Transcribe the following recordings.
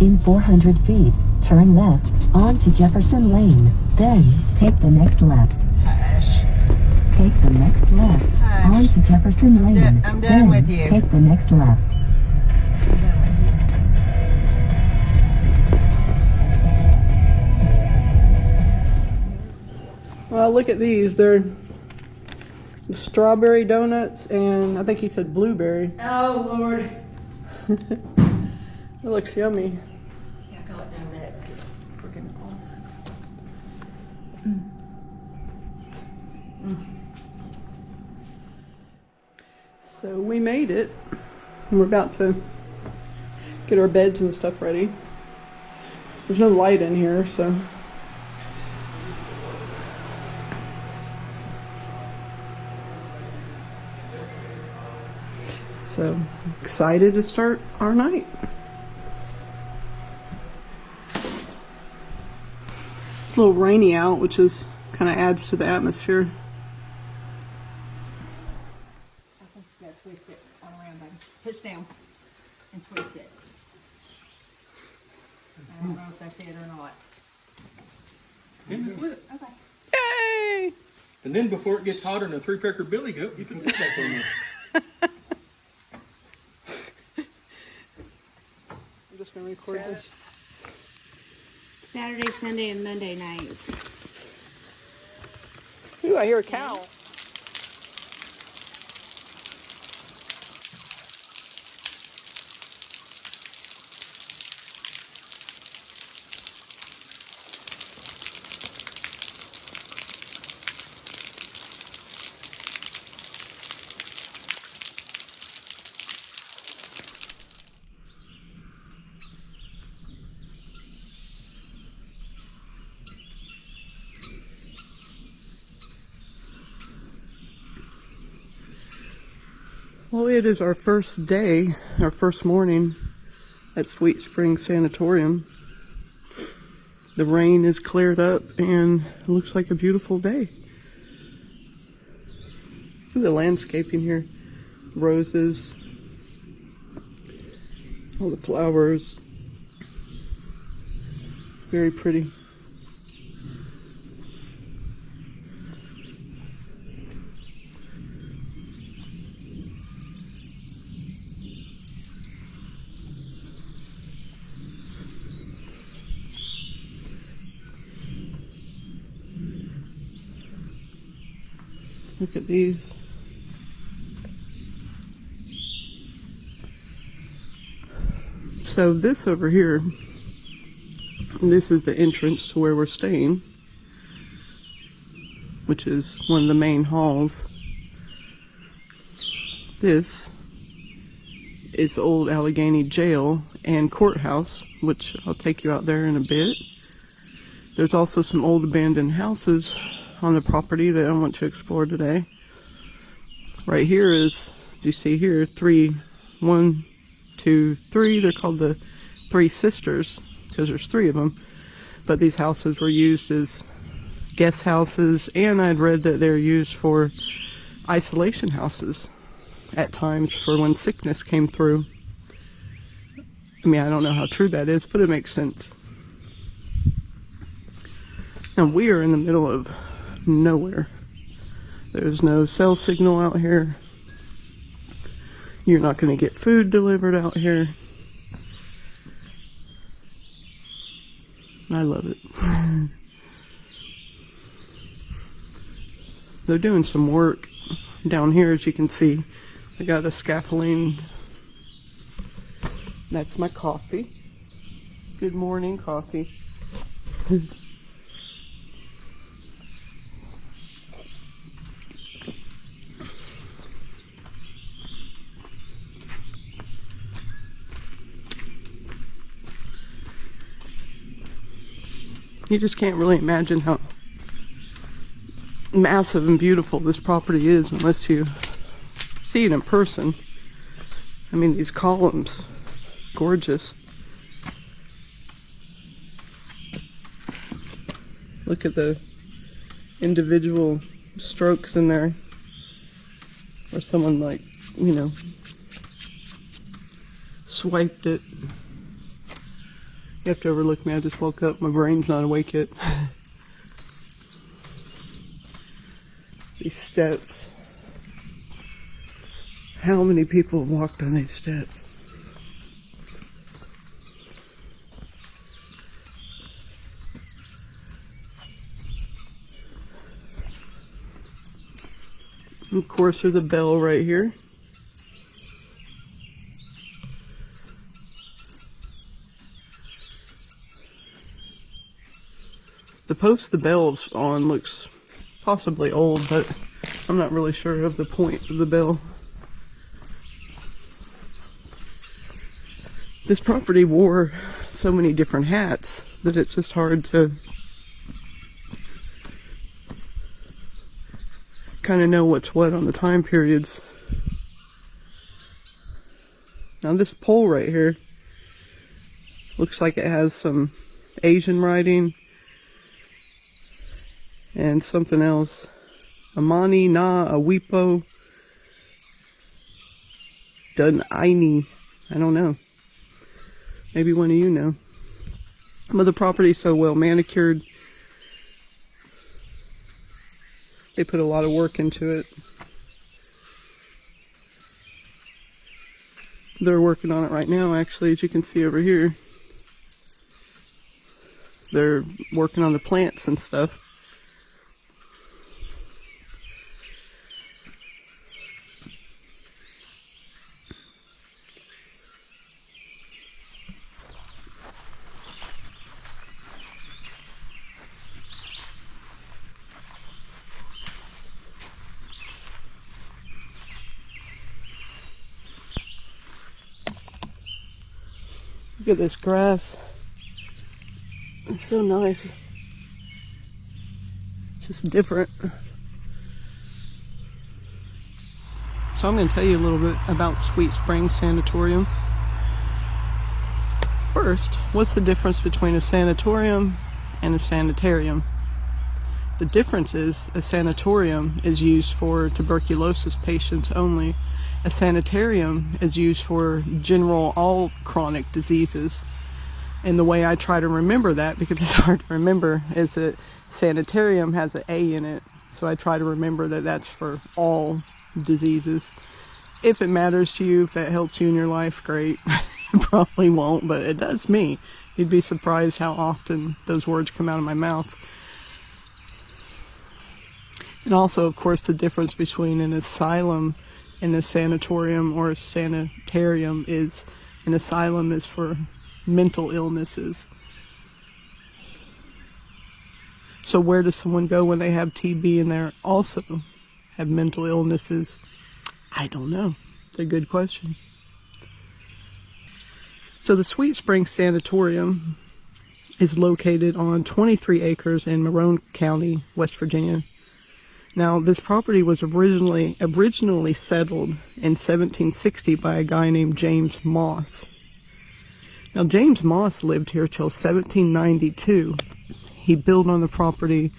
In 400 feet, turn left onto Jefferson Lane. Then, take the next left. Take the next left onto Jefferson Lane. I'm done with you. Take the next left. Well, look at these. They're strawberry donuts, and I think he said blueberry. Oh, Lord. It looks yummy. Yeah, I call it donuts. It's freaking awesome. So we made it. We're about to get our beds and stuff ready. There's no light in here, so. So excited to start our night. It's a little rainy out, which is kind of adds to the atmosphere. I think you gotta twist it all around, baby. Push down and twist it. I don't know if that's it or not. And it's lit. Okay. Yay! And then before it gets hotter than a three-pecker billy goat, you can put that on there. I'm just going to record this. Saturday, Sunday, and Monday nights. Ooh, I hear a cow. Well, it is our first day, our first morning at Sweet Spring Sanatorium. The rain is cleared up and it looks like a beautiful day. Look at the landscaping here. Roses, all the flowers. Very pretty. Look at these. So this over here, this is the entrance to where we're staying, which is one of the main halls. This is the old Allegheny jail and courthouse, which I'll take you out there in a bit. There's also some old abandoned houses on the property that I want to explore today. Right here is, you see here, 1, 2, 3. They're called the Three Sisters because there's 3 of them. But these houses were used as guest houses, and I'd read that they're used for isolation houses at times for when sickness came through. I mean, I don't know how true that is, but it makes sense. Now we are in the middle of nowhere. There's no cell signal out here. You're not going to get food delivered out here. I love it. They're doing some work down here, as you can see. They got a scaffolding. That's my coffee. Good morning, coffee. You just can't really imagine how massive and beautiful this property is unless you see it in person. I mean, these columns, gorgeous. Look at the individual strokes in there, or someone, like, you know, swiped it. You have to overlook me, I just woke up, my brain's not awake yet. These steps. How many people have walked on these steps? And of course, there's a bell right here. The post the bell's on looks possibly old, but I'm not really sure of the point of the bell. This property wore so many different hats that it's just hard to kind of know what's what on the time periods. Now this pole right here looks like it has some Asian writing and something else. Amani na awipo dun aini. I don't know. Maybe one of you know. But the property's so well manicured. They put a lot of work into it. They're working on it right now, actually, as you can see over here. They're working on the plants and stuff. Look at this grass. It's so nice. It's just different. So I'm going to tell you a little bit about Sweet Spring Sanatorium. First, what's the difference between a sanatorium and a sanitarium? The difference is a sanatorium is used for tuberculosis patients only. A sanitarium is used for general, all chronic diseases. And the way I try to remember that, because it's hard to remember, is that sanitarium has an A in it. So I try to remember that that's for all diseases. If it matters to you, if that helps you in your life, great. It probably won't, but it does me. You'd be surprised how often those words come out of my mouth. And also, of course, the difference between an asylum and a sanatorium or a sanitarium is an asylum is for mental illnesses. So where does someone go when they have TB and they also have mental illnesses? I don't know. It's a good question. So the Sweet Spring Sanatorium is located on 23 acres in Marone County, West Virginia. Now, this property was originally settled in 1760 by a guy named James Moss. Now, James Moss lived here till 1792. He built on the property.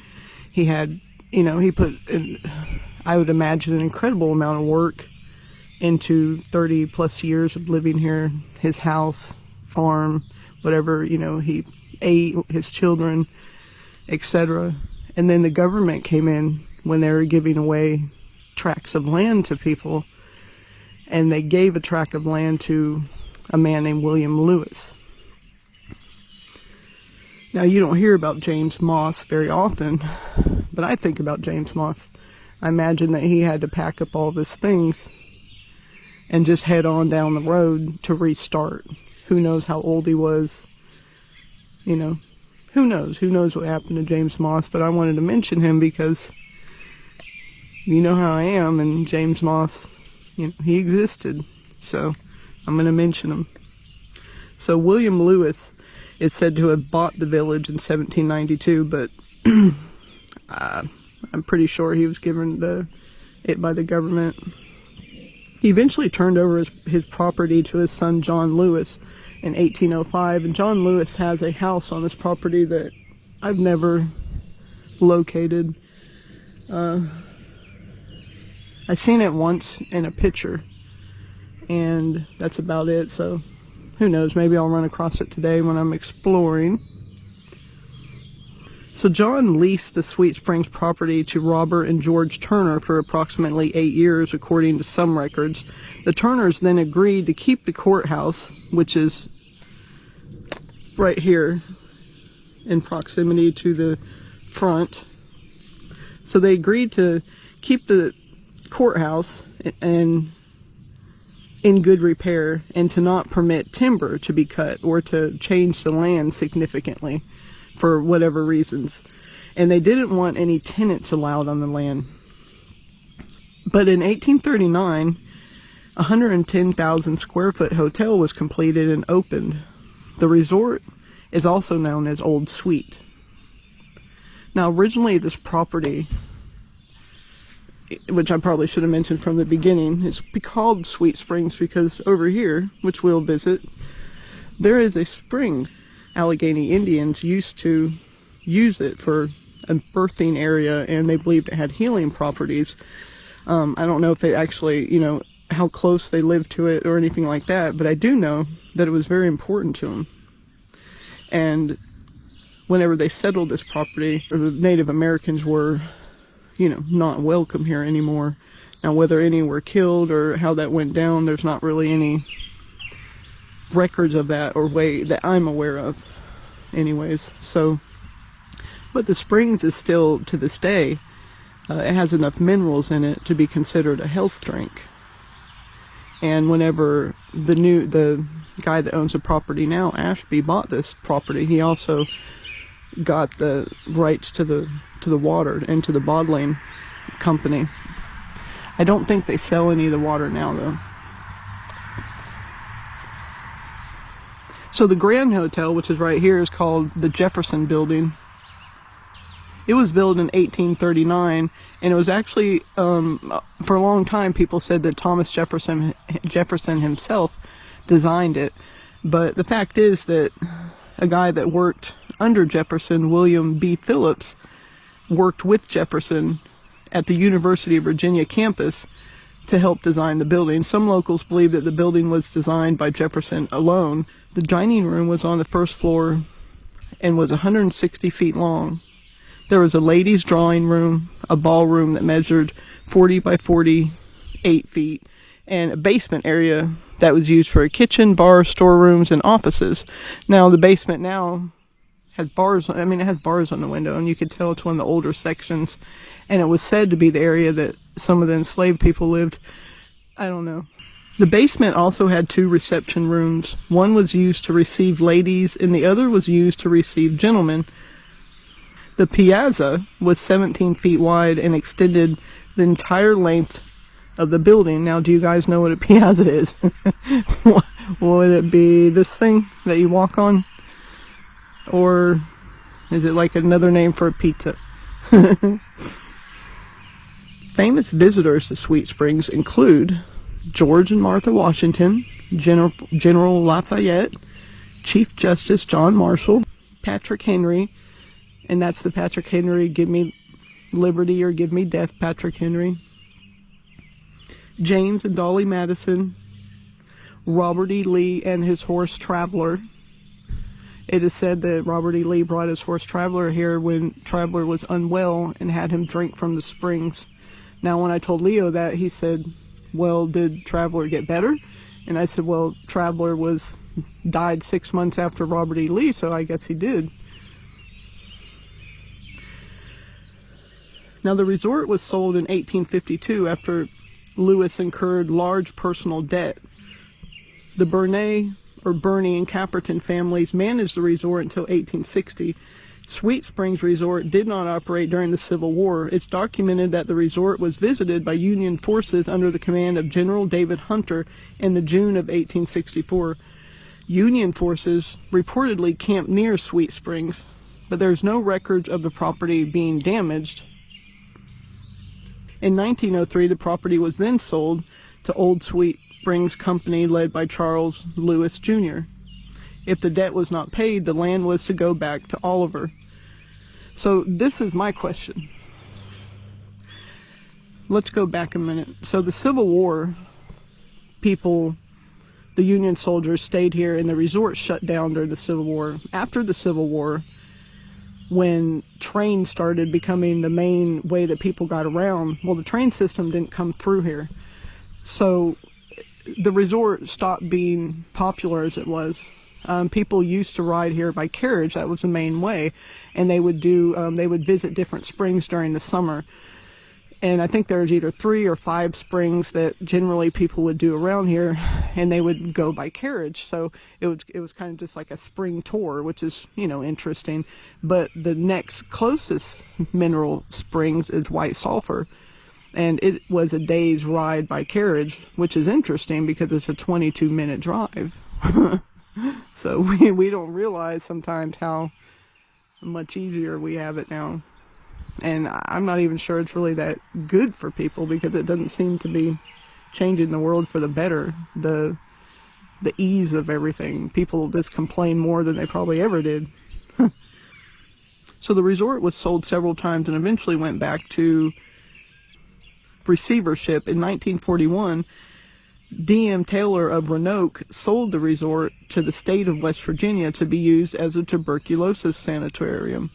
He had, he put, I would imagine, an incredible amount of work into 30 plus years of living here. His house, farm, whatever, he ate, his children, etc. And then the government came in when they were giving away tracts of land to people, and they gave a tract of land to a man named William Lewis. Now, you don't hear about James Moss very often, but I think about James Moss. I imagine that he had to pack up all of his things and just head on down the road to restart. Who knows how old he was, Who knows what happened to James Moss, but I wanted to mention him because you know how I am, and James Moss, he existed, so I'm going to mention him. So William Lewis is said to have bought the village in 1792, but I'm pretty sure he was given it by the government. He eventually turned over his property to his son John Lewis in 1805, and John Lewis has a house on this property that I've never located. I've seen it once in a picture, and that's about it. So who knows, maybe I'll run across it today when I'm exploring. So John leased the Sweet Springs property to Robert and George Turner for approximately 8 years, according to some records. The Turners then agreed to keep the courthouse, which is right here in proximity to the front. So they agreed to keep the courthouse and in good repair, and to not permit timber to be cut or to change the land significantly for whatever reasons. And they didn't want any tenants allowed on the land. But in 1839, a 110,000 square foot hotel was completed and opened. The resort is also known as Old Sweet. Now originally this property, which I probably should have mentioned from the beginning, it's called Sweet Springs because over here, which we'll visit, there is a spring. Allegheny Indians used to use it for a birthing area, and they believed it had healing properties. I don't know if they actually, you know, how close they lived to it or anything like that, but I do know that it was very important to them. And whenever they settled this property, the Native Americans were, you know, not welcome here anymore. Now, whether any were killed or how that went down, there's not really any records of that or way that I'm aware of anyways. So, but the springs is still, to this day, it has enough minerals in it to be considered a health drink. And whenever the guy that owns the property now, Ashby, bought this property, he also got the rights to the water and to the bottling company. I don't think they sell any of the water now though. So the Grand Hotel, which is right here, is called the Jefferson Building. It was built in 1839, and it was actually, for a long time, people said that Thomas Jefferson himself designed it. But the fact is that a guy that worked under Jefferson, William B. Phillips, worked with Jefferson at the University of Virginia campus to help design the building. Some locals believe that the building was designed by Jefferson alone. The dining room was on the first floor and was 160 feet long. There was a ladies' drawing room, a ballroom that measured 40 by 48 feet, and a basement area that was used for a kitchen, bar, storerooms, and offices. Now, the basement now has bars, it has bars on the window, and you could tell it's one of the older sections, and it was said to be the area that some of the enslaved people lived. I don't know. The basement also had 2 reception rooms. One was used to receive ladies, and the other was used to receive gentlemen. The piazza was 17 feet wide and extended the entire length of the building. Now, do you guys know what a piazza is? Would it be this thing that you walk on? Or is it like another name for a pizza? Famous visitors to Sweet Springs include George and Martha Washington, General Lafayette, Chief Justice John Marshall, Patrick Henry, and that's the Patrick Henry, give me liberty or give me death Patrick Henry, James and Dolly Madison, Robert E. Lee and his horse Traveler. It is said that Robert E. Lee brought his horse Traveler here when Traveler was unwell and had him drink from the springs. Now, when I told Leo that, he said, well, did Traveler get better? And I said, well, Traveler died 6 months after Robert E. Lee, so I guess he did. Now, the resort was sold in 1852 after Lewis incurred large personal debt. The Burney and Caperton families managed the resort until 1860. Sweet Springs Resort did not operate during the Civil War. It's documented that the resort was visited by Union forces under the command of General David Hunter in the June of 1864. Union forces reportedly camped near Sweet Springs, but there's no records of the property being damaged. In 1903, the property was then sold to Old Sweet Springs Company led by Charles Lewis Jr. If the debt was not paid, the land was to go back to Oliver. So this is my question. Let's go back a minute. So the Civil War, people the Union soldiers stayed here, and the resort shut down during the Civil War. After the Civil War, when trains started becoming the main way that people got around, well, the train system didn't come through here. So the resort stopped being popular as it was. People used to ride here by carriage. That was the main way. And they would they would visit different springs during the summer. And I think there's either 3 or 5 springs that generally people would do around here, and they would go by carriage. So it was kind of just like a spring tour, which is, you know, interesting. But the next closest mineral springs is White Sulphur, and it was a day's ride by carriage, which is interesting because it's a 22-minute drive. So we don't realize sometimes how much easier we have it now. And I'm not even sure it's really that good for people, because it doesn't seem to be changing the world for the better. The ease of everything. People just complain more than they probably ever did. So the resort was sold several times and eventually went back to receivership. In 1941, D.M. Taylor of Roanoke sold the resort to the state of West Virginia to be used as a tuberculosis sanitarium.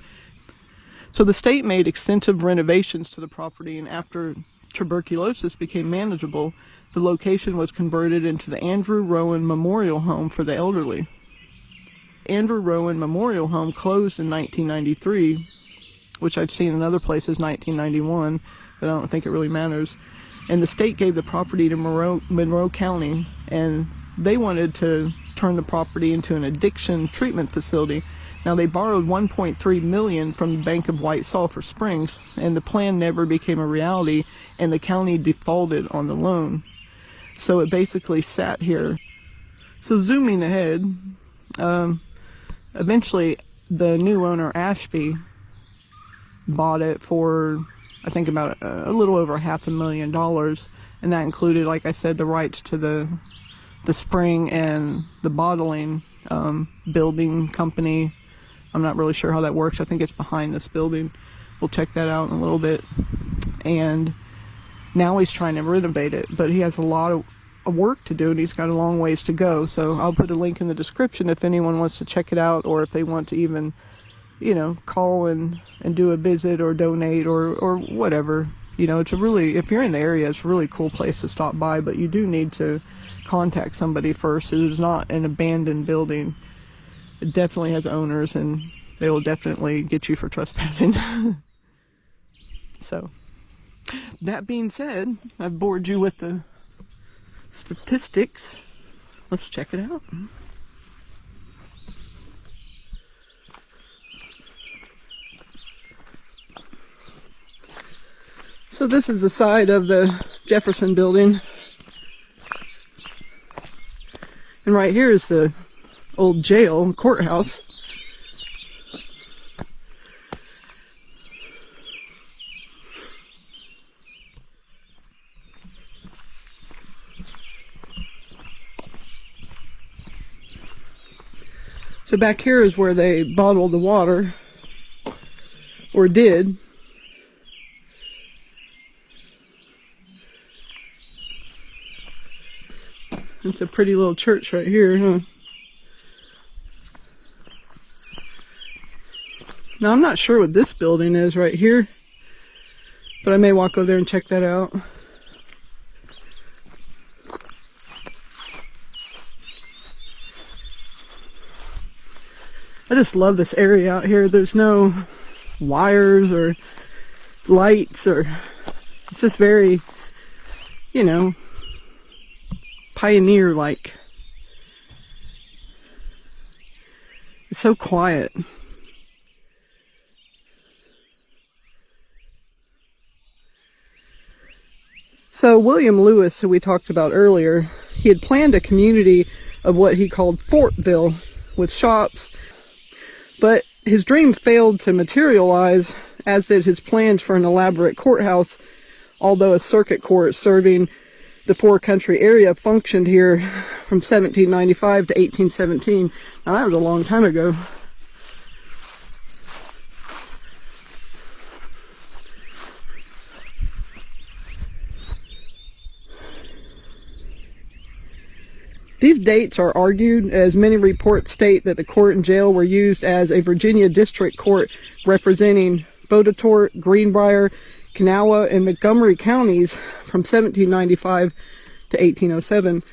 So the state made extensive renovations to the property, and after tuberculosis became manageable, the location was converted into the Andrew Rowan Memorial Home for the elderly. Andrew Rowan Memorial Home closed in 1993, which I've seen in other places 1991, but I don't think it really matters. And the state gave the property to Monroe County, and they wanted to turn the property into an addiction treatment facility. Now, they borrowed $1.3 million from the Bank of White Sulphur Springs, and the plan never became a reality, and the county defaulted on the loan. So it basically sat here. So zooming ahead, eventually the new owner, Ashby, bought it for, I think, about a little over $500,000, and that included, like I said, the rights to the spring and the bottling building company. I'm not really sure how that works. I think it's behind this building. We'll check that out in a little bit. And now he's trying to renovate it, but he has a lot of work to do, and he's got a long ways to go. So I'll put a link in the description if anyone wants to check it out, or if they want to even, you know, call and do a visit or donate or whatever. You know, it's a really, if you're in the area, it's a really cool place to stop by, but you do need to contact somebody first. It is not an abandoned building. It definitely has owners, and they will definitely get you for trespassing. So, that being said, I've bored you with the statistics. Let's check it out. So this is the side of the Jefferson building. And right here is the old jail, courthouse. So back here is where they bottled the water, or did. It's a pretty little church right here, huh? Now, I'm not sure what this building is right here, but I may walk over there and check that out. I just love this area out here. There's no wires or lights, or it's just very, you know, pioneer-like. It's so quiet. So William Lewis, who we talked about earlier, he had planned a community of what he called Fortville, with shops, but his dream failed to materialize, as did his plans for an elaborate courthouse, although a circuit court serving the Four Country area functioned here from 1795 to 1817. Now, that was a long time ago. These dates are argued, as many reports state that the court and jail were used as a Virginia district court representing Botetourt, Greenbrier, Kanawha, and Montgomery counties from 1795 to 1807.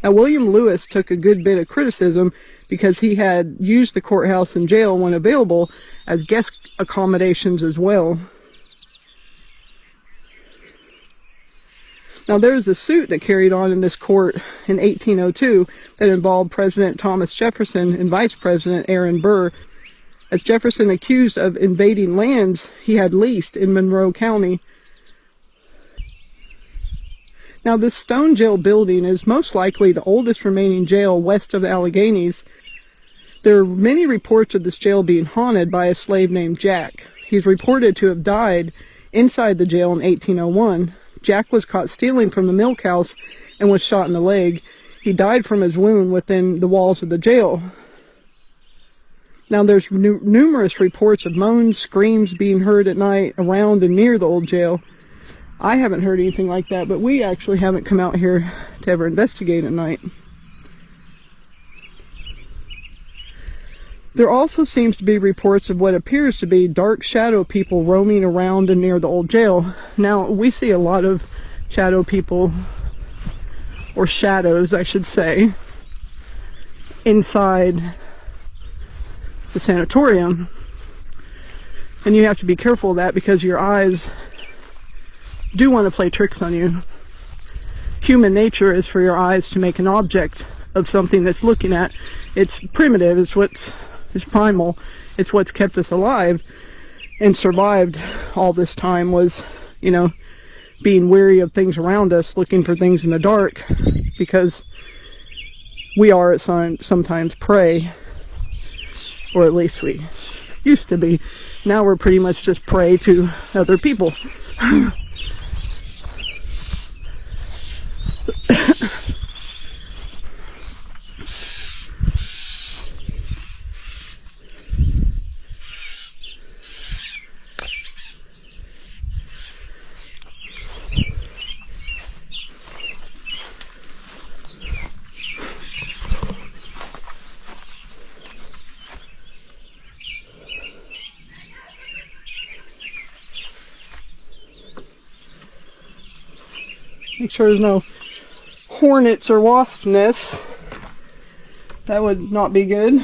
Now, William Lewis took a good bit of criticism because he had used the courthouse and jail when available as guest accommodations as well. Now, there was a suit that carried on in this court in 1802 that involved President Thomas Jefferson and Vice President Aaron Burr, as Jefferson accused of invading lands he had leased in Monroe County. Now, this stone jail building is most likely the oldest remaining jail west of the Alleghenies. There are many reports of this jail being haunted by a slave named Jack. He's reported to have died inside the jail in 1801. Jack was caught stealing from the milk house and was shot in the leg. He died from his wound within the walls of the jail. Now, there's numerous reports of moans, screams being heard at night around and near the old jail. I haven't heard anything like that, but we actually haven't come out here to ever investigate at night. There also seems to be reports of what appears to be dark shadow people roaming around and near the old jail. Now, we see a lot of shadow people, or shadows, I should say, inside the sanatorium. And you have to be careful of that because your eyes do want to play tricks on you. Human nature is for your eyes to make an object of something that's looking at. It's primitive, it's primal, it's what's kept us alive and survived all this time, was, you know, being wary of things around us, looking for things in the dark, because we are at sometimes prey, or at least we used to be. Now we're pretty much just prey to other people. Make sure there's no hornets or wasp nests. That would not be good.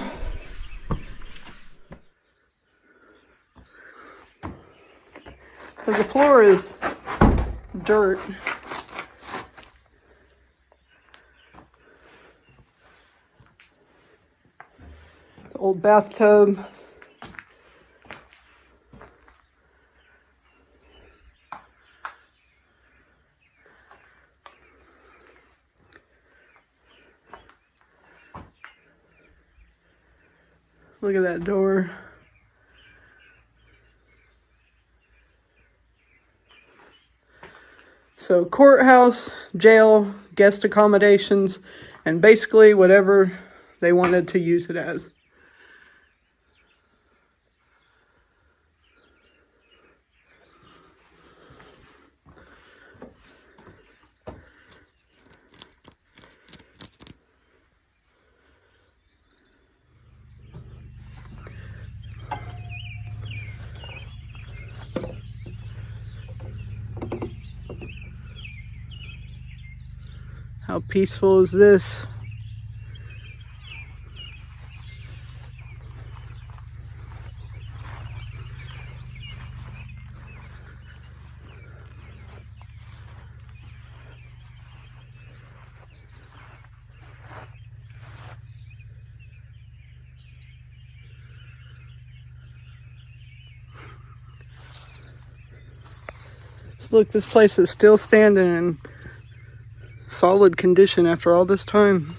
Because the floor is dirt. The old bathtub. Look at that door. So courthouse, jail, guest accommodations, and basically whatever they wanted to use it as. How peaceful is this? So look, this place is still standing in solid condition after all this time.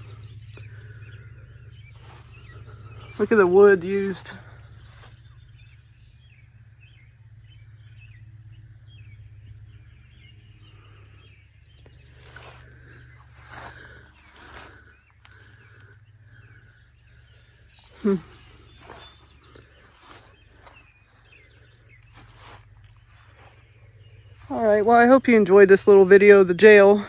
Look at the wood used. Alright, well, I hope you enjoyed this little video of the jail.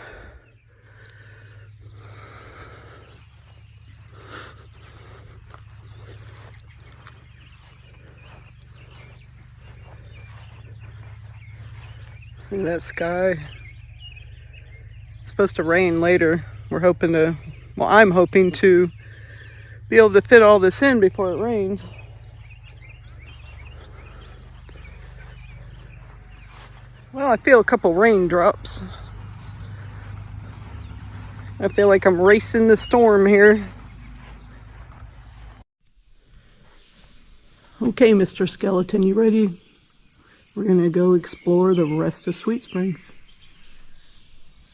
Look at that sky. It's supposed to rain later. We're hoping to, well, I'm hoping to be able to fit all this in before it rains. Well, I feel a couple raindrops. I feel like I'm racing the storm here. Okay, Mr. Skeleton, you ready? We're gonna go explore the rest of Sweet Springs.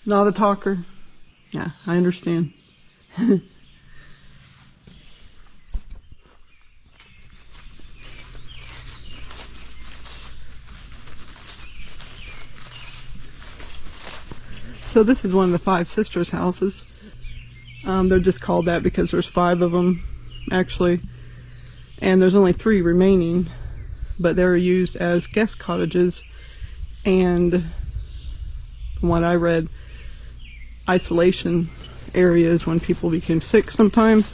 Not a talker. Yeah, I understand. So this is one of the Five Sisters houses. They're just called that because there's 5 of them, actually. And there's only 3 remaining, but they're used as guest cottages and, from what I read, isolation areas when people became sick sometimes.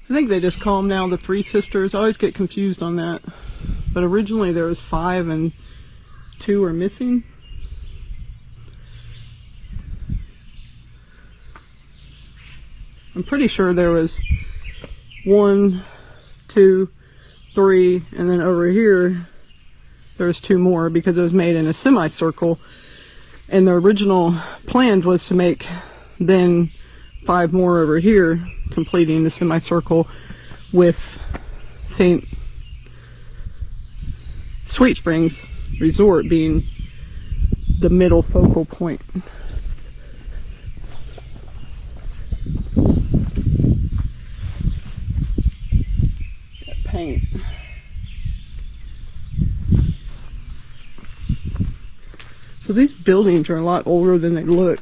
I think they just call them now the 3 Sisters. I always get confused on that. But originally there was 5 and 2 are missing. I'm pretty sure there was 1, 2, 3, and then over here there's 2 more because it was made in a semicircle. And the original plan was to make then 5 more over here, completing the semicircle with St. Sweet Springs Resort being the middle focal point. That paint. So these buildings are a lot older than they look.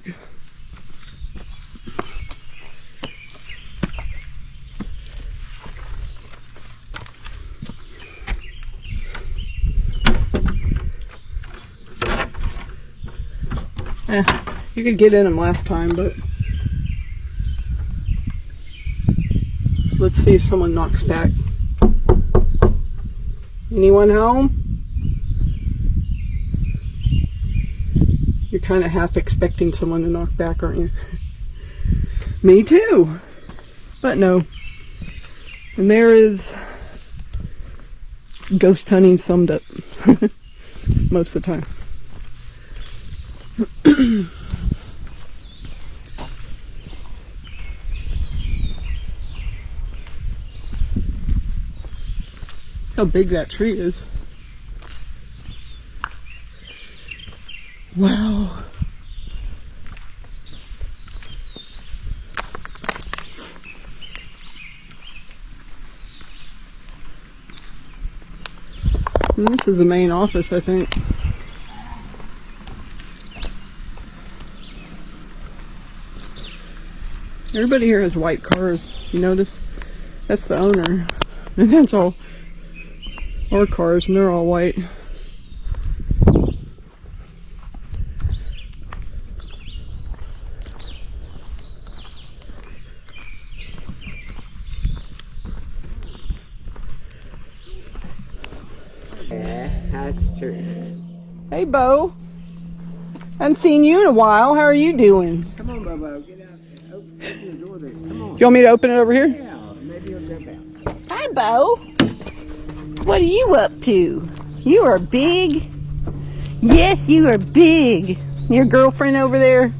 You could get in them last time, but let's see if someone knocks back. Anyone home? You're kind of half expecting someone to knock back, aren't you? Me too, but no. And there is ghost hunting summed up most of the time. How big that tree is. Wow. And this is the main office, I think. Everybody here has white cars, you notice? That's the owner. And that's all our cars, and they're all white. Yeah, that's true. Hey, Bo. Haven't seen you in a while. How are you doing? Come on, Bobo, get out. Open the door there. Come on. You want me to open it over here? Yeah, maybe he'll jump out. Hi, Bo. What are you up to? You are big. Yes, you are big. Your girlfriend over there?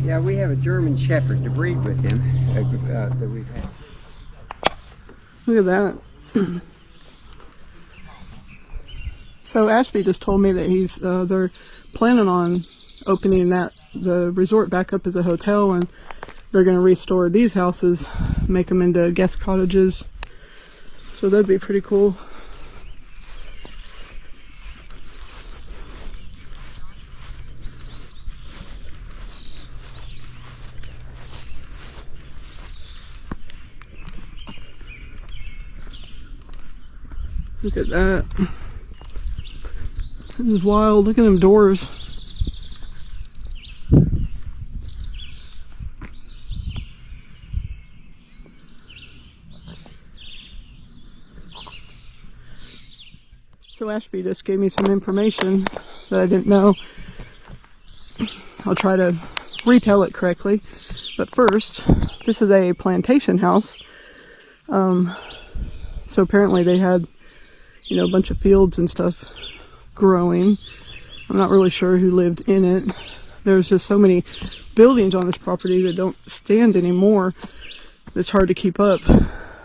Yeah, we have a German Shepherd to breed with him that we've had. Look at that. So Ashby just told me that they're planning on opening the resort back up as a hotel, and they're going to restore these houses, make them into guest cottages. So that'd be pretty cool. Look at that. This is wild. Look at them doors. So Ashby just gave me some information that I didn't know. I'll try to retell it correctly. But first, this is a plantation house. So apparently they had, you know, a bunch of fields and stuff growing. I'm not really sure who lived in it. There's just so many buildings on this property that don't stand anymore. It's hard to keep up.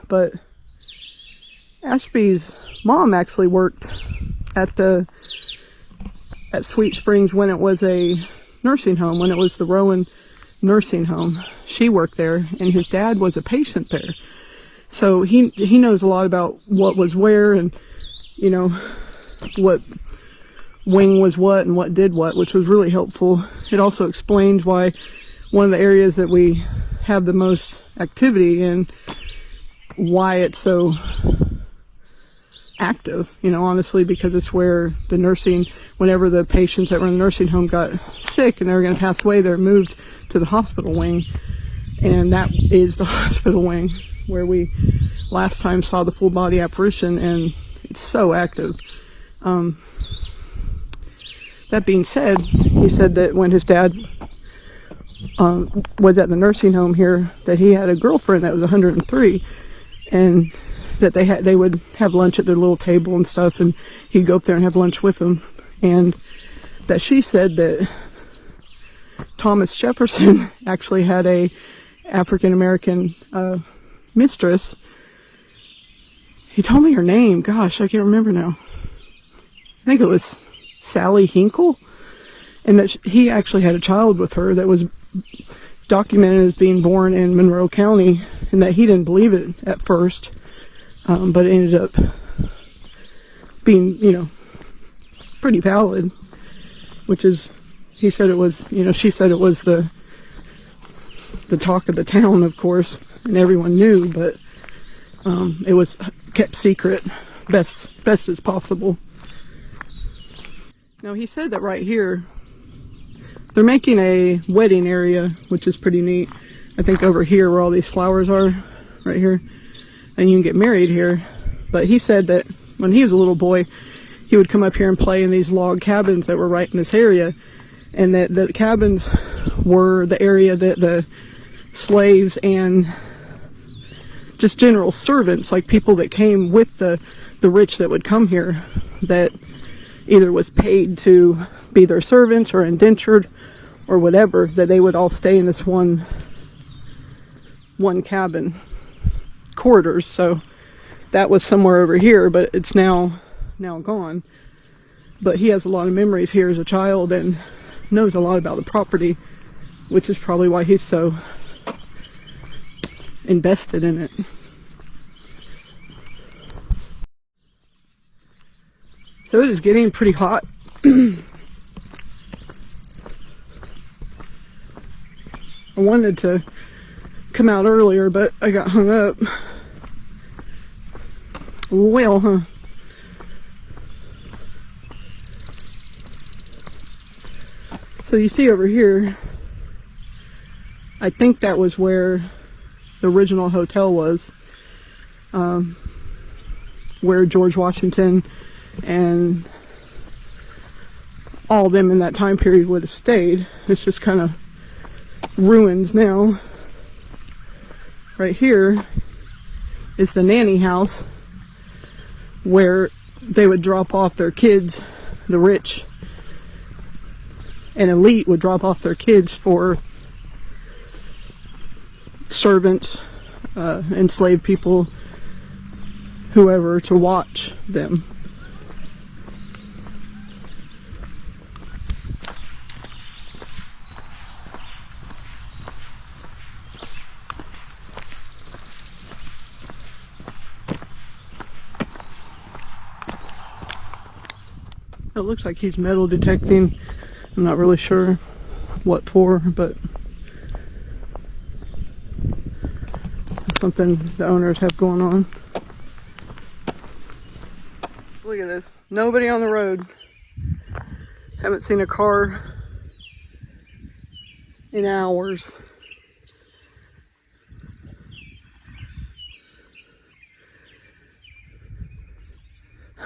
But Ashby's mom actually worked at Sweet Springs when it was a nursing home, when it was the Rowan nursing home. She worked there, and his dad was a patient there. So he knows a lot about what was where, and you know what wing was what and what did what, which was really helpful. It also explains why one of the areas that we have the most activity in, why it's so active, you know, honestly, because it's where the nursing, whenever the patients that were in the nursing home got sick and they were going to pass away, they're moved to the hospital wing. And that is the hospital wing where we last time saw the full body apparition, and it's so active. That being said, he said that when his dad was at the nursing home here, that he had a girlfriend that was 103, and that they would have lunch at their little table and stuff, and he'd go up there and have lunch with them. And that she said that Thomas Jefferson actually had a African-American mistress. He told me her name. Gosh, I can't remember now. I think it was Sally Hinkle. And that he actually had a child with her that was documented as being born in Monroe County, and that he didn't believe it at first. But it ended up being, you know, pretty valid, which is, he said it was, you know, she said it was the talk of the town, of course, and everyone knew, but it was kept secret best as possible. Now he said that right here, they're making a wedding area, which is pretty neat. I think over here where all these flowers are, right here, and you can get married here. But he said that when he was a little boy, he would come up here and play in these log cabins that were right in this area, and that the cabins were the area that the slaves and just general servants, like people that came with the rich that would come here, that either was paid to be their servants or indentured or whatever, that they would all stay in this one cabin quarters. So that was somewhere over here, but it's now gone. But he has a lot of memories here as a child and knows a lot about the property, which is probably why he's so invested in it. So it is getting pretty hot. I wanted to come out earlier, but I got hung up. Well, huh? So you see over here, I think that was where the original hotel was, where George Washington and all of them in that time period would have stayed. It's just kind of ruins now. Right here is the nanny house where they would drop off their kids. The rich and elite would drop off their kids for servants, enslaved people, whoever, to watch them. It looks like he's metal detecting. I'm not really sure what for, but it's something the owners have going on. Look at this. Nobody on the road. Haven't seen a car in hours.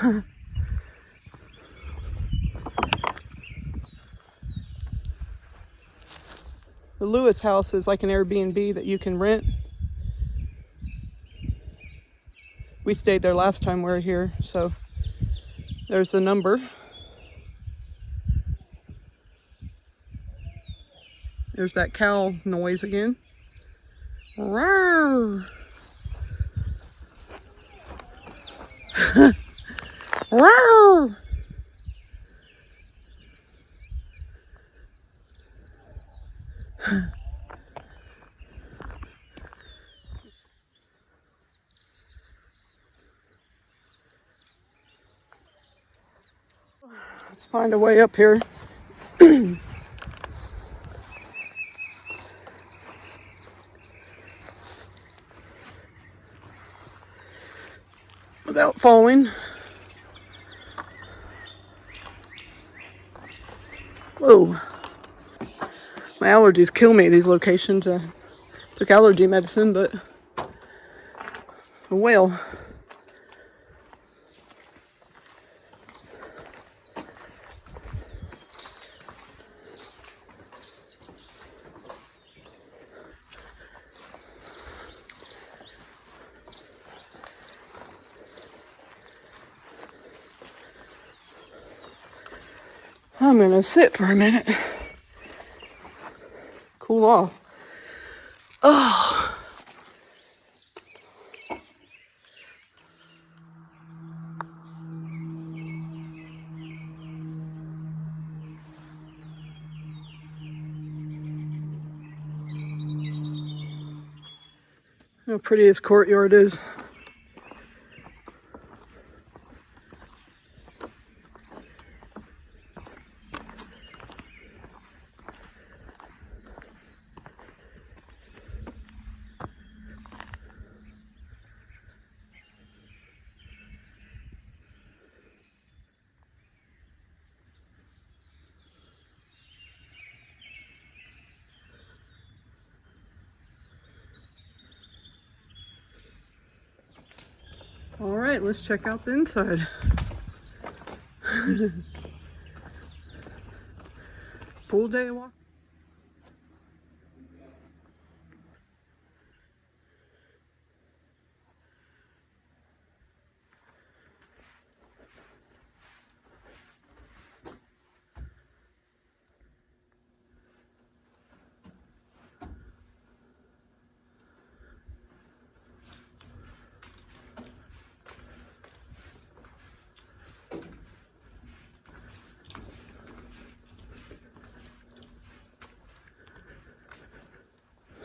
The Lewis house is like an Airbnb that you can rent. We stayed there last time we were here, so there's the number. There's that cow noise again. Rawr. Rawr. Let's find a way up here. Without falling. Whoa. My allergies kill me at these locations. I took allergy medicine, but oh well. I'm gonna sit for a minute. Cool off. Oh. How pretty this courtyard is. All right, let's check out the inside. Full day of walk.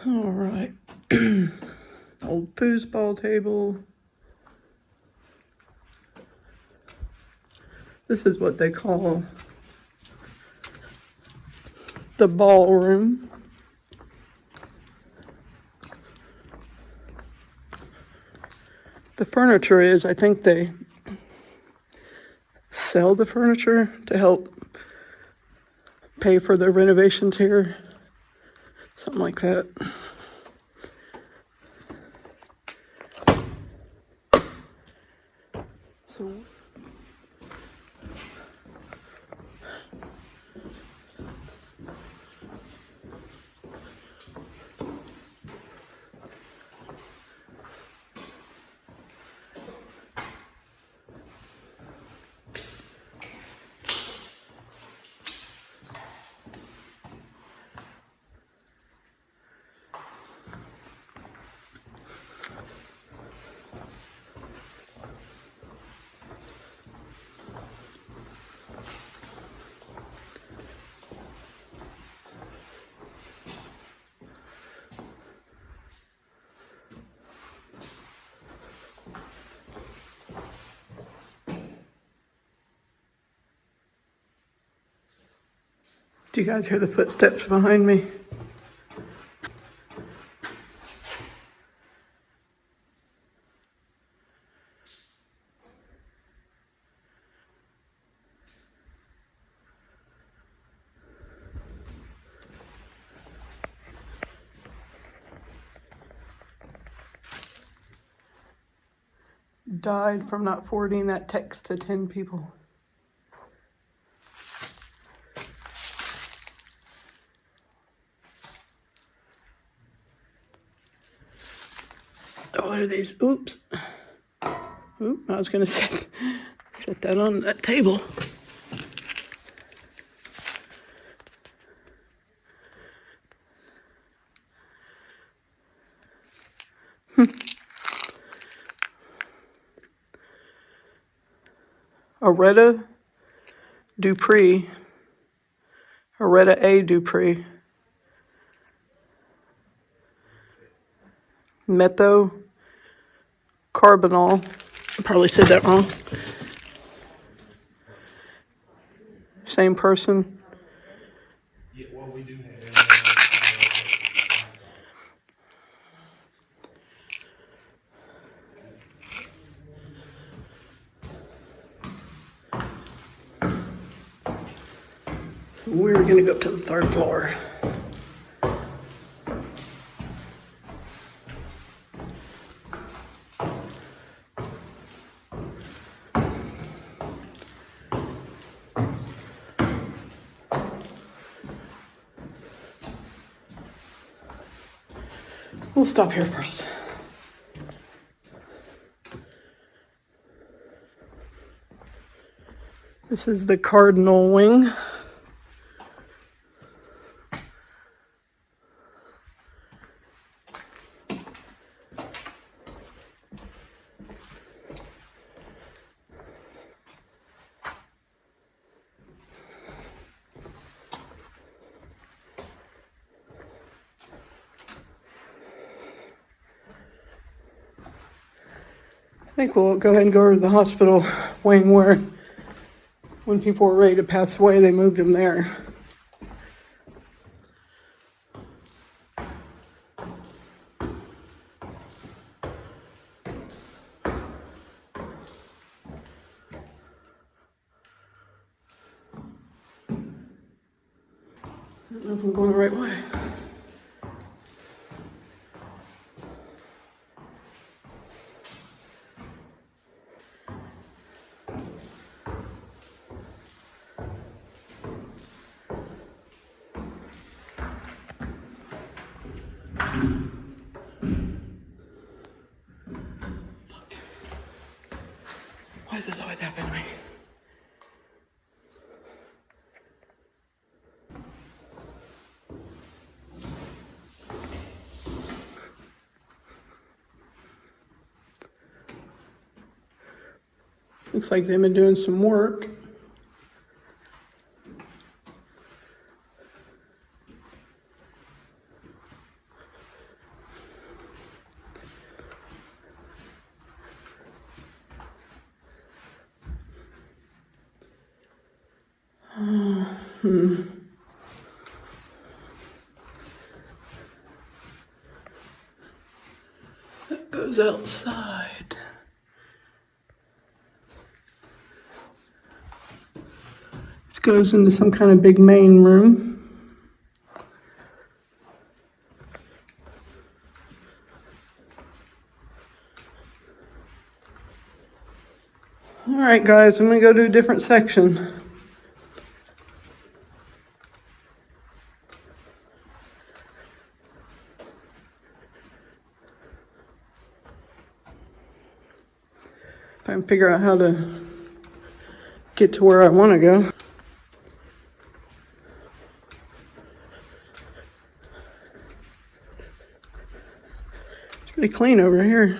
All right. Old foosball table. This is what they call the ballroom. The furniture is, I think they sell the furniture to help pay for the renovations here. Something like that. So do you guys hear the footsteps behind me? died from not forwarding that text to 10 people. Oh, what are these? Oops. Oop, I was going to set that on that table. Aretta Dupree. Aretta A. Dupree. Methocarbamol. I probably said that wrong. Same person. So we're going to go up to the 3rd floor. We'll stop here first. This is the Cardinal wing. I think we'll go ahead and go to the hospital wing where when people were ready to pass away, they moved them there. I don't know if I'm going the right way. Why does this always happen to me? Looks like they've been doing some work. That goes outside. This goes into some kind of big main room. All right, guys, I'm gonna go to a different section. If I can figure out how to get to where I want to go. It's pretty clean over here.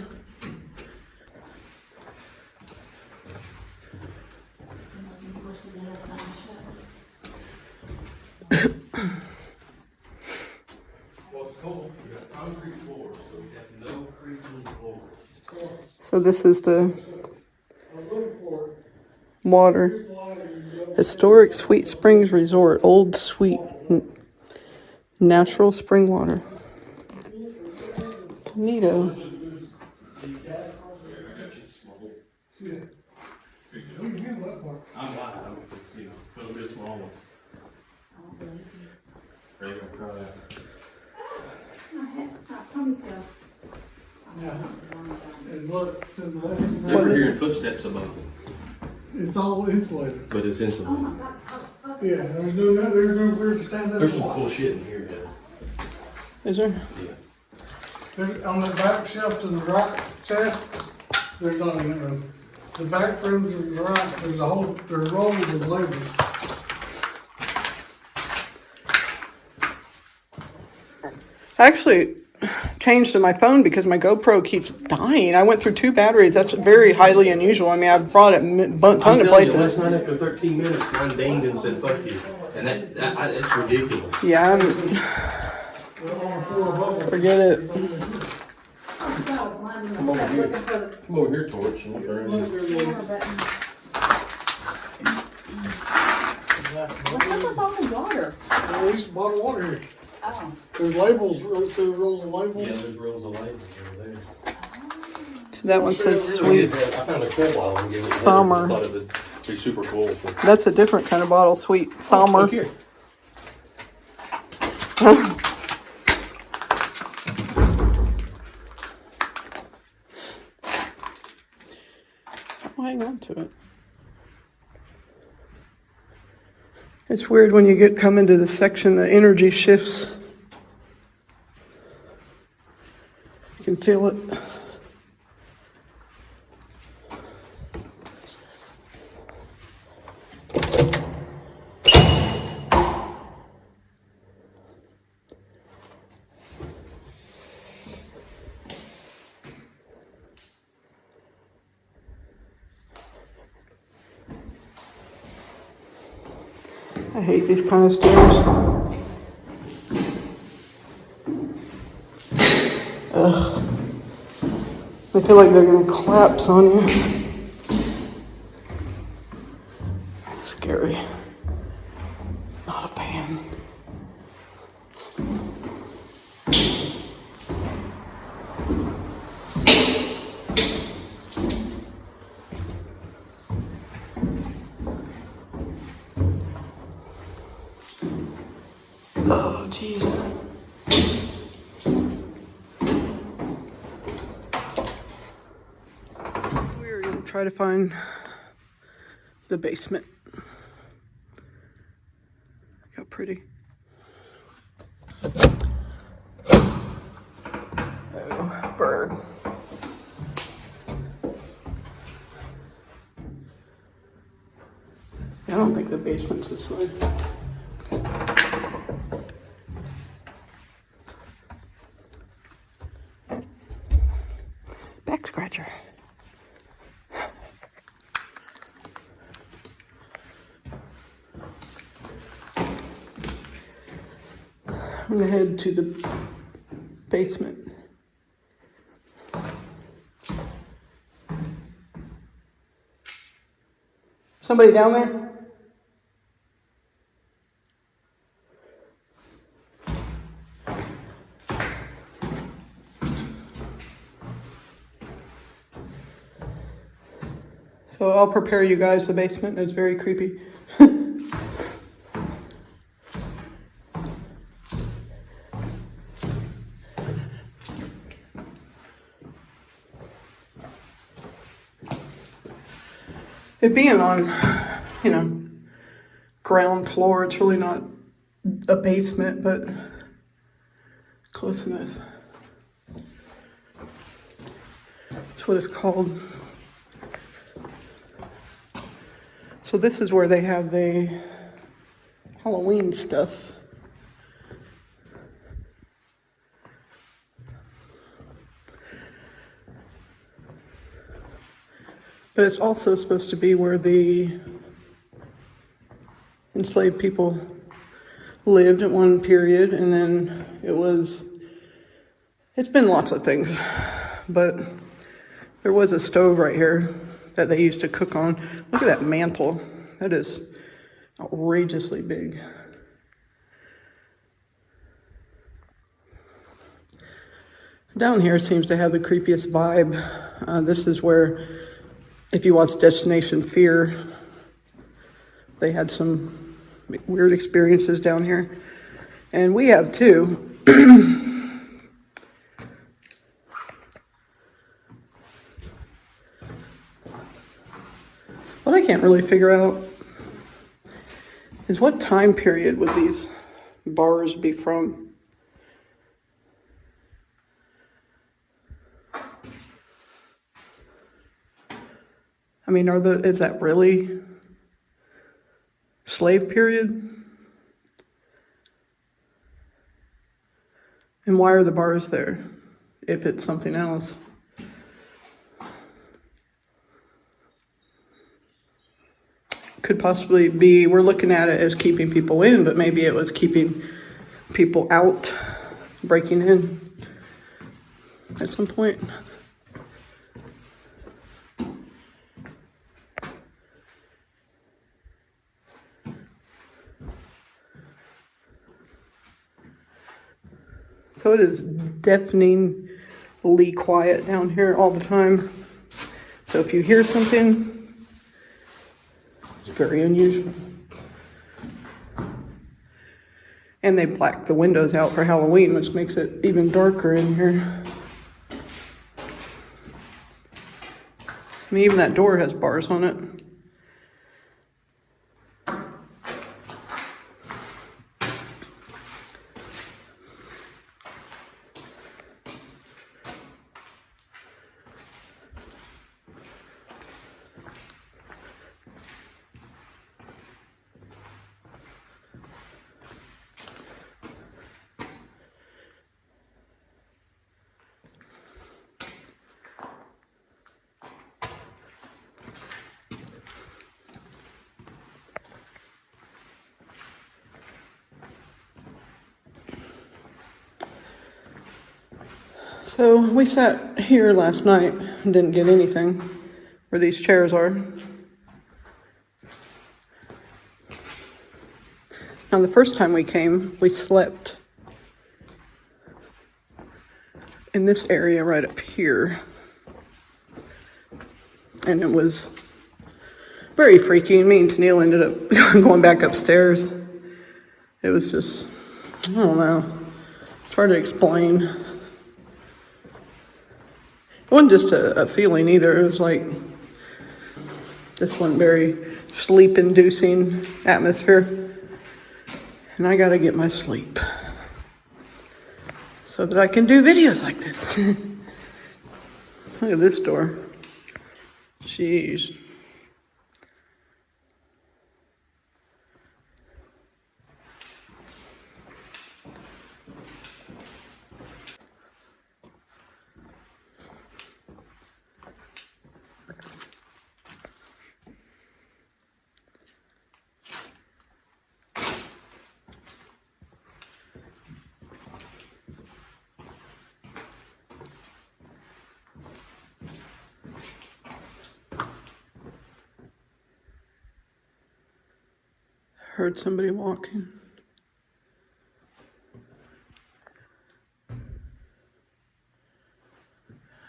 So this is the water. Historic Sweet Springs Resort. Old sweet natural spring water. Neato. I'm lying. It'll be a small one. There you go, try that. Yeah. And look to the left. Never hearing footsteps above it, It's all insulated. but it's insulated. Yeah, there's no where to stand up. There's some cool shit in here. Is there? Yeah. There's, on the back shelf to the right, chest, there's not even room. The back room to the right, there's rolls of labels. I actually changed to my phone because my GoPro keeps dying. I went through 2 batteries. That's very highly unusual. I mean, I brought it a ton of places. Last night after 13 minutes, mine dinged and said, fuck you. And it's ridiculous. Yeah, forget it. Come over here. Come over here, Torch. And we'll turn it. What's up with all the water? There's a bottle of water here. Oh. There's labels, it says rolls of labels. Yeah, there's rolls of labels over there. So that one says I sweet. found a cool bottle and gave it to her. Summer. I thought it would be super cool. So. That's a different kind of bottle, sweet summer. Look here. I'll hang on to it. It's weird when you come into the section, the energy shifts. You can feel it. I hate these kind of stairs. Ugh. They feel like they're gonna collapse on you. Scary. Not a fan. Oh, jeez. We're gonna try to find the basement. Look how pretty. Oh, bird. I don't think the basement's this way. Back scratcher. I'm gonna head to the basement. Somebody down there? So I'll prepare you guys the basement. It's very creepy. It being on, ground floor, it's really not a basement, but close enough. That's what it's called. So this is where they have the Halloween stuff. But it's also supposed to be where the enslaved people lived at one period, and then it's been lots of things, but there was a stove right here that they used to cook on. Look at that mantle. That is outrageously big. Down here seems to have the creepiest vibe. This is where, if you watch Destination Fear, they had some weird experiences down here. And we have too. can't really figure out is what time period would these bars be from? I mean, is that really slave period? And why are the bars there if it's something else? Could possibly be, we're looking at it as keeping people in, but maybe it was keeping people out, breaking in at some point. So it is deafeningly quiet down here all the time. So if you hear something, it's very unusual. And they blacked the windows out for Halloween, which makes it even darker in here. I mean, even that door has bars on it. So we sat here last night and didn't get anything where these chairs are. Now the first time we came, we slept in this area right up here. And it was very freaky. Me and Tennille ended up going back upstairs. It was just, I don't know. It's hard to explain. It wasn't just a feeling either. It was like, this one very sleep-inducing atmosphere. And I gotta get my sleep so that I can do videos like this. Look at this door. Jeez. Heard somebody walking.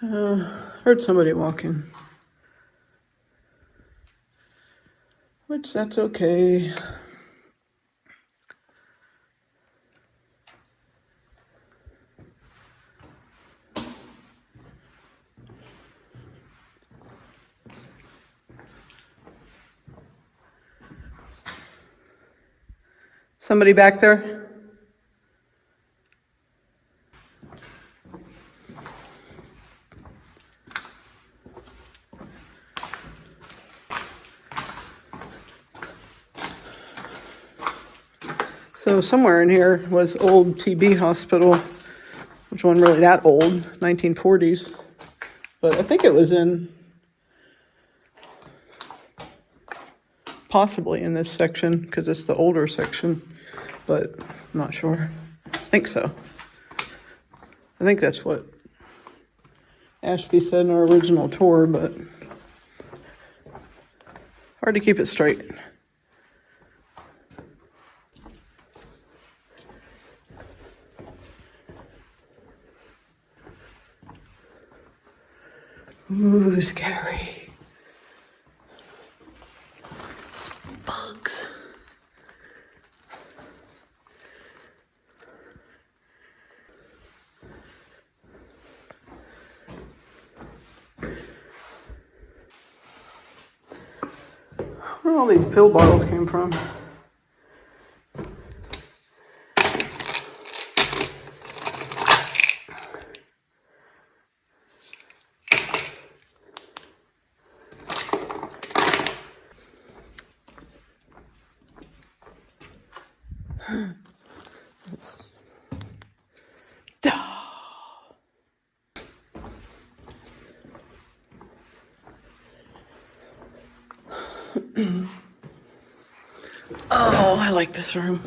Heard somebody walking. Which that's okay. Somebody back there? So somewhere in here was old TB hospital, which wasn't really that old, 1940s. But I think it was in, possibly in this section, because it's the older section, but I'm not sure. I think so. I think that's what Ashby said in our original tour, but hard to keep it straight. Ooh, scary. Bugs. Where all these pill bottles came from? Oh, I like this room.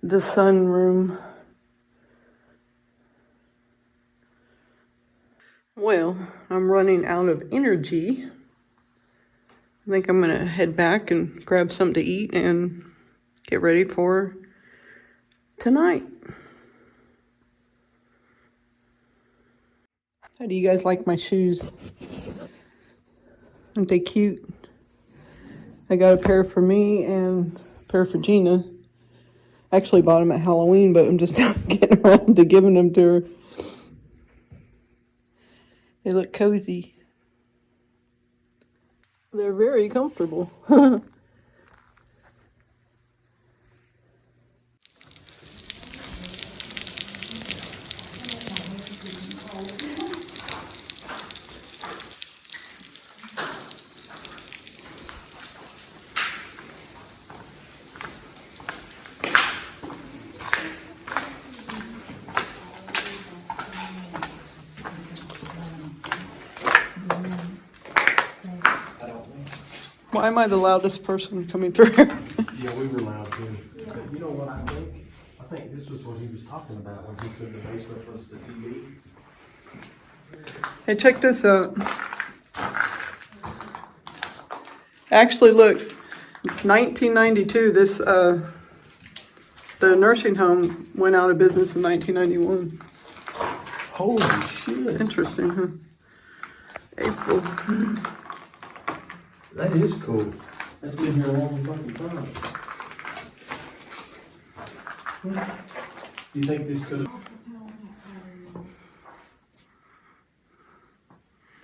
The sun room. Well, I'm running out of energy. I think I'm gonna head back and grab something to eat and get ready for tonight. How do you guys like my shoes? Aren't they cute? I got a pair for me and a pair for Gina. Actually bought them at Halloween, but I'm just not getting around to giving them to her. They look cozy. They're very comfortable. Why am I the loudest person coming through here? Yeah, we were loud too. But you know what I think? I think this was what he was talking about when he said the basement was the TV. Hey, check this out. Actually, look, 1992, the nursing home went out of business in 1991. Holy shit. Interesting, huh? April. That is cool. That's been here a long fucking time. You think this could have...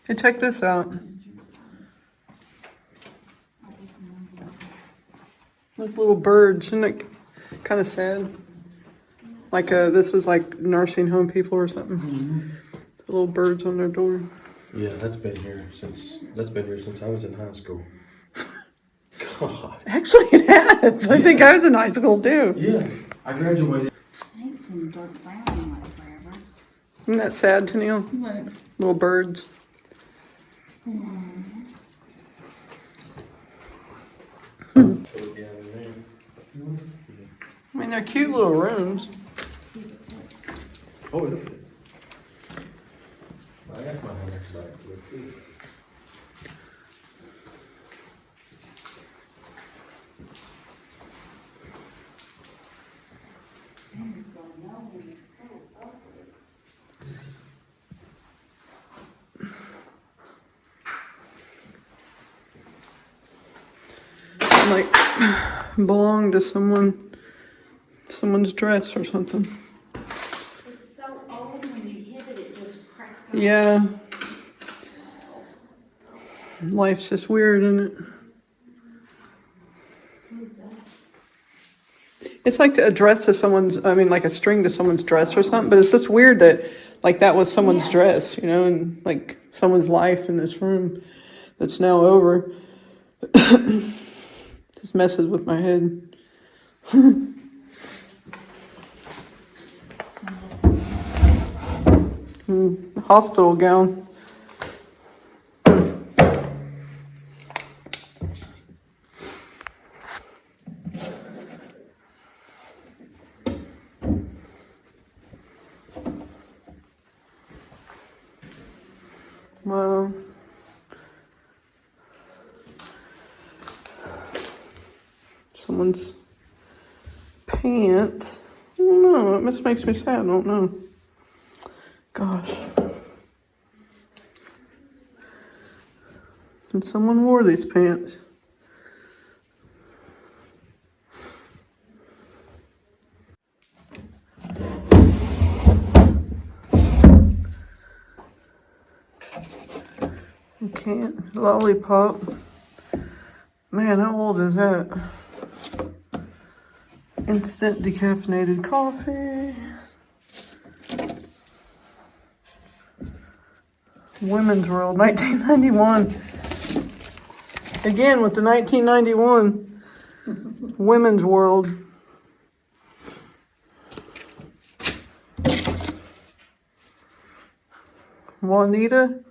Hey, check this out. Look, little birds. Isn't it kind of sad? Like this was like nursing home people or something. Mm-hmm. Little birds on their door. Yeah, that's been here since I was in high school. God. Actually, it has. I think I was in high school too. Yeah, I graduated. I ain't seen dark brown in like forever. Isn't that sad, Tennille? What? Little birds. I mean, they're cute little rooms. Oh, look at it. I got my hand back. Like, belong to someone's dress or something. It's so old when you hit it, it just cracks up. Yeah. Life's just weird, isn't it? It's like a dress to like a string to someone's dress or something, but it's just weird that, like, that was someone's dress, you know, and, like, someone's life in this room that's now over. Just messes with my head. Hospital gown. Well, someone's pants. I don't know. It just makes me sad. I don't know. Gosh. And someone wore these pants. You can't. Lollipop. Man, how old is that? Instant decaffeinated coffee. Women's World, 1991. Again with the 1991 Women's World. Juanita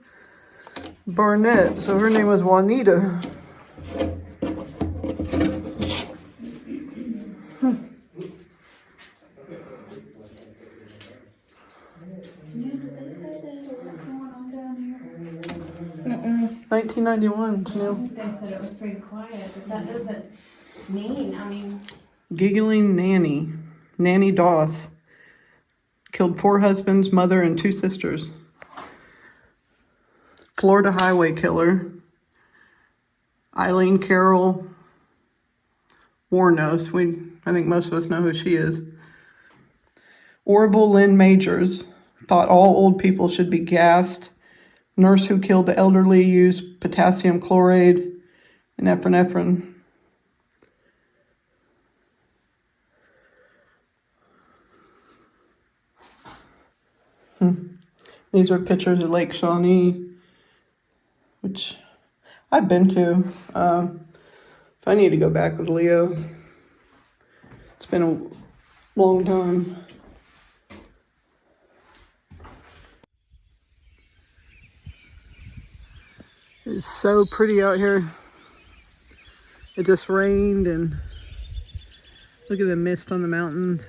Barnett. So her name was Juanita. Did they say they had a lot going on down here? 1991, Tanil. They said it was pretty quiet, but that doesn't mean, I mean. Giggling Nanny. Nanny Doss. Killed 4 husbands, mother, and 2 sisters. Florida highway killer. Eileen Carol Warnos. I think most of us know who she is. Orville Lynn Majors. Thought all old people should be gassed. Nurse who killed the elderly used potassium chloride and epinephrine. These are pictures of Lake Shawnee, which I've been to. I need to go back with Leo. It's been a long time. It's so pretty out here. It just rained and look at the mist on the mountain.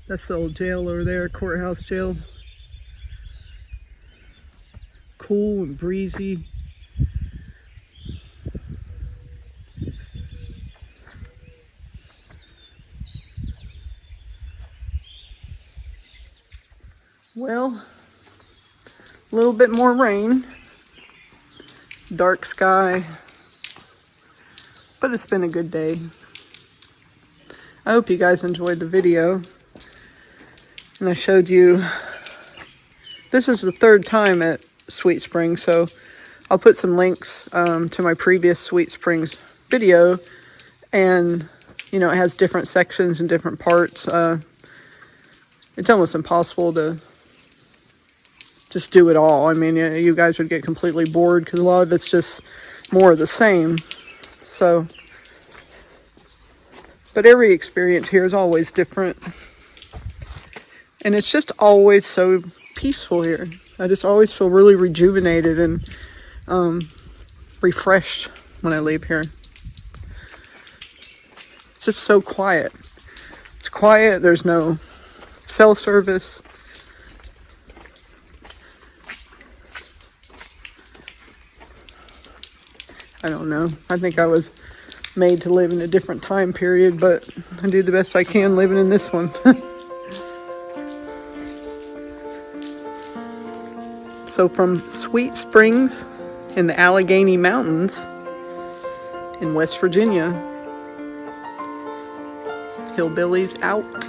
That's the old jail over there, courthouse jail. Cool and breezy. Well, a little bit more rain, dark sky, but it's been a good day. I hope you guys enjoyed the video. And I showed you, this is the 3rd time at Sweet Springs, so I'll put some links to my previous Sweet Springs video. And, you know, it has different sections and different parts. It's almost impossible to just do it all. I mean, you guys would get completely bored because a lot of it's just more of the same. So, but every experience here is always different. And it's just always so peaceful here. I just always feel really rejuvenated and refreshed when I leave here. It's just so quiet. It's quiet. There's no cell service. I don't know. I think I was made to live in a different time period, but I do the best I can living in this one. So from Sweet Springs in the Allegheny Mountains in West Virginia, hillbillies out.